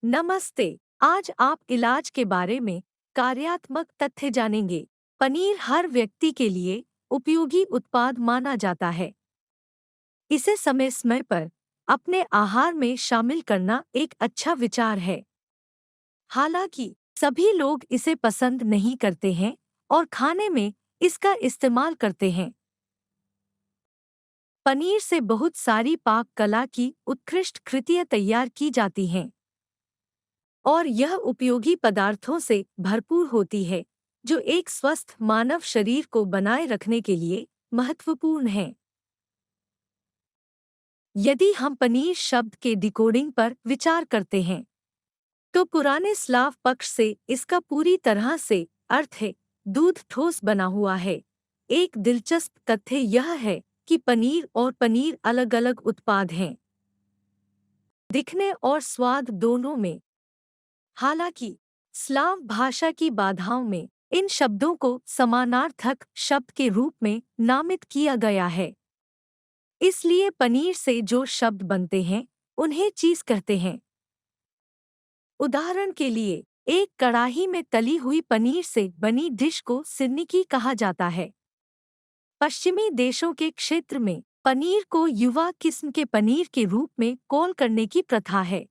नमस्ते। आज आप इलाज के बारे में कार्यात्मक तथ्य जानेंगे। पनीर हर व्यक्ति के लिए उपयोगी उत्पाद माना जाता है। इसे समय समय पर अपने आहार में शामिल करना एक अच्छा विचार है। हालांकि सभी लोग इसे पसंद नहीं करते हैं और खाने में इसका इस्तेमाल करते हैं। पनीर से बहुत सारी पाक कला की उत्कृष्ट कृतियाँ तैयार की जाती हैं और यह उपयोगी पदार्थों से भरपूर होती है, जो एक स्वस्थ मानव शरीर को बनाए रखने के लिए महत्वपूर्ण है। यदि हम पनीर शब्द के डिकोडिंग पर विचार करते हैं, तो पुराने स्लाव पक्ष से इसका पूरी तरह से अर्थ है दूध ठोस बना हुआ है। एक दिलचस्प तथ्य यह है कि पनीर और पनीर अलग-अलग उत्पाद हैं, दिखने और स्वाद दोनों में। हालांकि स्लाव भाषा की बाधाओं में इन शब्दों को समानार्थक शब्द के रूप में नामित किया गया है। इसलिए पनीर से जो शब्द बनते हैं उन्हें चीज कहते हैं। उदाहरण के लिए, एक कड़ाही में तली हुई पनीर से बनी डिश को सिरनिकी कहा जाता है। पश्चिमी देशों के क्षेत्र में पनीर को युवा किस्म के पनीर के रूप में कॉल करने की प्रथा है।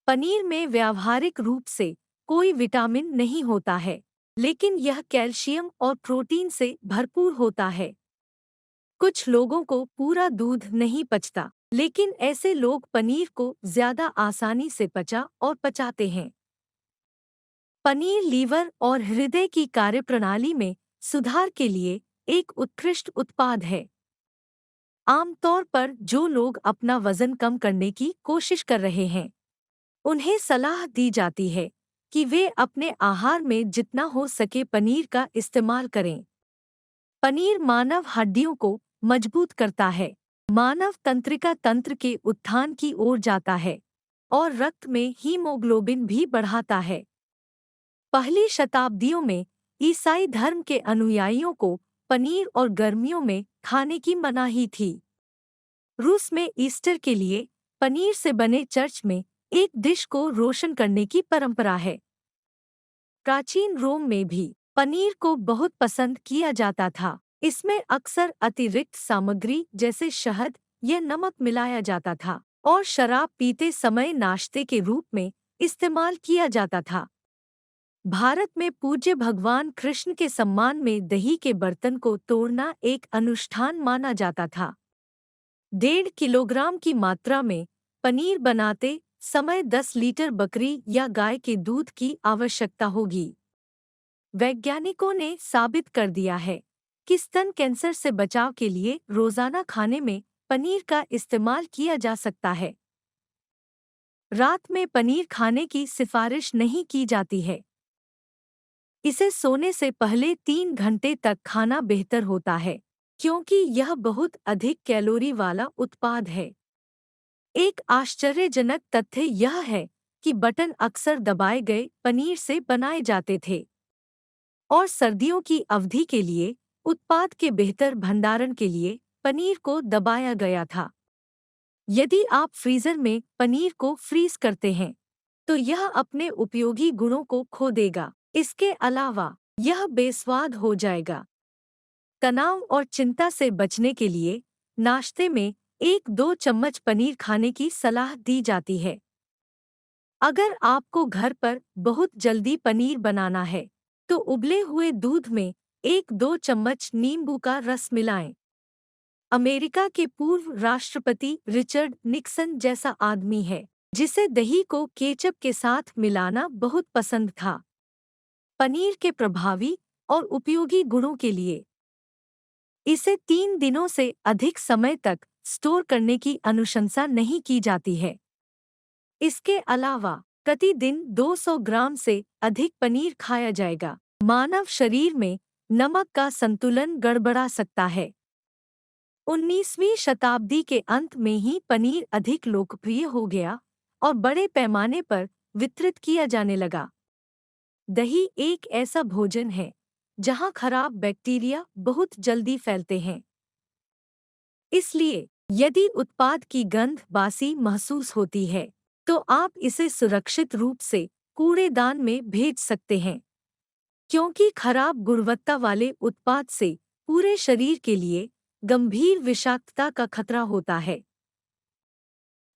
पनीर में व्यावहारिक रूप से कोई विटामिन नहीं होता है, लेकिन यह कैल्शियम और प्रोटीन से भरपूर होता है। कुछ लोगों को पूरा दूध नहीं पचता, लेकिन ऐसे लोग पनीर को ज्यादा आसानी से पचा और पचाते हैं। पनीर लीवर और हृदय की कार्यप्रणाली में सुधार के लिए एक उत्कृष्ट उत्पाद है। आमतौर पर जो लोग अपना वजन कम करने की कोशिश कर रहे हैं, उन्हें सलाह दी जाती है कि वे अपने आहार में जितना हो सके पनीर का इस्तेमाल करें। पनीर मानव हड्डियों को मजबूत करता है, मानव तंत्रिका तंत्र के उत्थान की ओर जाता है और रक्त में हीमोग्लोबिन भी बढ़ाता है। पहली शताब्दियों में ईसाई धर्म के अनुयायियों को पनीर और गर्मियों में खाने की मनाही थी। रूस में ईस्टर के लिए पनीर से बने चर्च में एक डिश को रोशन करने की परंपरा है। प्राचीन रोम में भी पनीर को बहुत पसंद किया जाता था। इसमें अक्सर अतिरिक्त सामग्री जैसे शहद या नमक मिलाया जाता था और शराब पीते समय नाश्ते के रूप में इस्तेमाल किया जाता था। भारत में पूज्य भगवान कृष्ण के सम्मान में दही के बर्तन को तोड़ना एक अनुष्ठान माना जाता था। 1.5 किलोग्राम की मात्रा में पनीर बनाते समय 10 लीटर बकरी या गाय के दूध की आवश्यकता होगी। वैज्ञानिकों ने साबित कर दिया है कि स्तन कैंसर से बचाव के लिए रोजाना खाने में पनीर का इस्तेमाल किया जा सकता है। रात में पनीर खाने की सिफारिश नहीं की जाती है। इसे सोने से पहले 3 घंटे तक खाना बेहतर होता है, क्योंकि यह बहुत अधिक कैलोरी वाला उत्पाद है। एक आश्चर्यजनक तथ्य यह है कि बटन अक्सर दबाए गए पनीर से बनाए जाते थे और सर्दियों की अवधि के लिए उत्पाद के बेहतर भंडारण के लिए पनीर को दबाया गया था। यदि आप फ्रीजर में पनीर को फ्रीज करते हैं, तो यह अपने उपयोगी गुणों को खो देगा। इसके अलावा यह बेस्वाद हो जाएगा। तनाव और चिंता से बचने के लिए नाश्ते में 1-2 चम्मच पनीर खाने की सलाह दी जाती है। अगर आपको घर पर बहुत जल्दी पनीर बनाना है, तो उबले हुए दूध में 1-2 चम्मच नींबू का रस मिलाएं। अमेरिका के पूर्व राष्ट्रपति रिचर्ड निक्सन जैसा आदमी है, जिसे दही को केचप के साथ मिलाना बहुत पसंद था। पनीर के प्रभावी और उपयोगी गुणों के लिए इसे 3 दिनों से अधिक समय तक स्टोर करने की अनुशंसा नहीं की जाती है। इसके अलावा प्रतिदिन 200 ग्राम से अधिक पनीर खाया जाएगा। मानव शरीर में नमक का संतुलन गड़बड़ा सकता है। 19वीं शताब्दी के अंत में ही पनीर अधिक लोकप्रिय हो गया और बड़े पैमाने पर वितरित किया जाने लगा। दही एक ऐसा भोजन है जहां खराब बैक्टीरिया बहुत जल्दी फैलते हैं। इसलिए यदि उत्पाद की गंध बासी महसूस होती है, तो आप इसे सुरक्षित रूप से कूड़ेदान में भेज सकते हैं, क्योंकि खराब गुणवत्ता वाले उत्पाद से पूरे शरीर के लिए गंभीर विषाक्तता का खतरा होता है।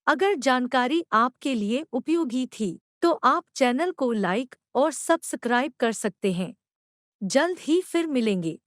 अगर जानकारी आपके लिए उपयोगी थी, तो आप चैनल को लाइक और सब्सक्राइब कर सकते हैं। जल्द ही फिर मिलेंगे।